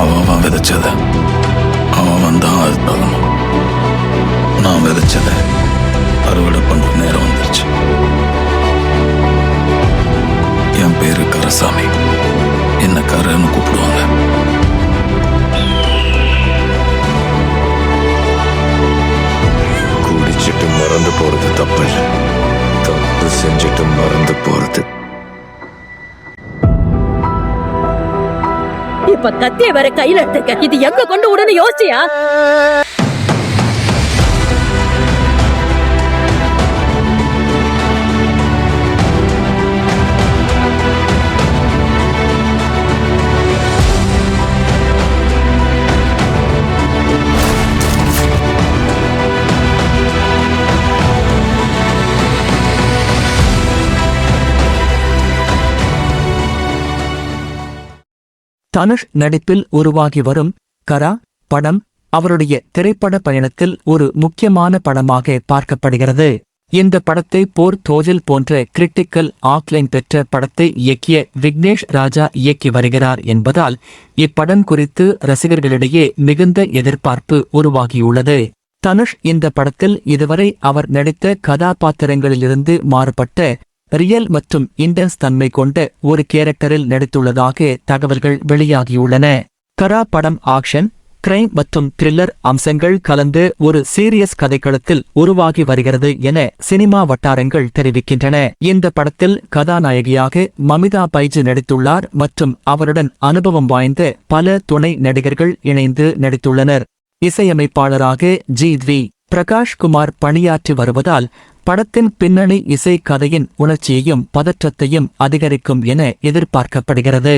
அவன் விதைச்சத அவன் தான் அறுத்தாகணும். நான் விதைச்சத அறுவடை பண்ற நேரம் வந்துருச்சு. என் பேரு கரசாமி. என்ன கரன்னு கூப்பிடுவாங்க. குடிச்சிட்டு மறந்து போறது தப்பு இல்லை, தப்பு செஞ்சுட்டு மறந்து போறது. இப்ப கத்திய வேற கையில எடுத்துக்க. இது எங்க கொண்டு விடணும் யோசிச்சியா? தனுஷ் நடிப்பில் உருவாகி வரும் கரா படம் அவருடைய திரைப்பட பயணத்தில் ஒரு முக்கியமான படமாக பார்க்கப்படுகிறது. இந்த படத்தை போர் தோஜல் போன்ற கிரிட்டிக்கல் ஆக்லைன் பெற்ற படத்தை இயக்கிய விக்னேஷ் ராஜா இயக்கி வருகிறார் என்பதால் இப்படம் குறித்து ரசிகர்களிடையே மிகுந்த எதிர்பார்ப்பு உருவாகியுள்ளது. தனுஷ் இந்த படத்தில் இதுவரை அவர் நடித்த கதாபாத்திரங்களிலிருந்து மாறுபட்ட ரியல் மற்றும் இன்டென்ஸ் தன்மை கொண்ட ஒரு கேரக்டரில் நடித்துள்ளதாக தகவல்கள் வெளியாகியுள்ளன. கரா படம் ஆக்ஷன், கிரைம் மற்றும் த்ரில்லர் அம்சங்கள் கலந்து ஒரு சீரியஸ் கதைக்களத்தில் உருவாகி வருகிறது என சினிமா வட்டாரங்கள் தெரிவிக்கின்றன. இந்த படத்தில் கதாநாயகியாக மமிதா பைஜு நடித்துள்ளார் மற்றும் அவருடன் அனுபவம் வாய்ந்த பல துணை நடிகர்கள் இணைந்து நடித்துள்ளனர். இசையமைப்பாளராக ஜி.வி. பிரகாஷ் குமார் பணியாற்றி வருவதால் படத்தின் பின்னணி இசை கதையின் உணர்ச்சியையும் பதற்றத்தையும் அதிகரிக்கும் என எதிர்பார்க்கப்படுகிறது.